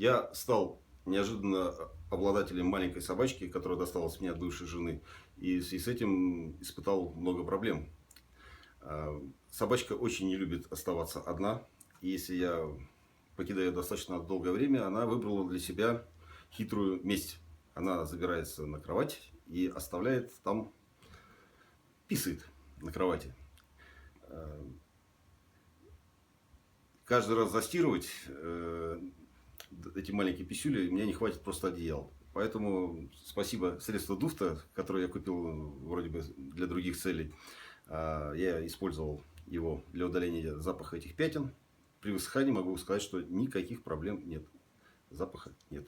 Я стал неожиданно обладателем маленькой собачки, которая досталась мне от бывшей жены. И в связи с этим испытал много проблем. Собачка очень не любит оставаться одна. И если я покидаю ее достаточно долгое время, она выбрала для себя хитрую месть. Она забирается на кровать и оставляет там, писает на кровати. Каждый раз застирывать эти маленькие писюли, мне не хватит просто одеял. Поэтому спасибо средству Дуфта, которое я купил вроде бы для других целей. Я использовал его для удаления запаха этих пятен. При высыхании могу сказать, что никаких проблем нет. Запаха нет.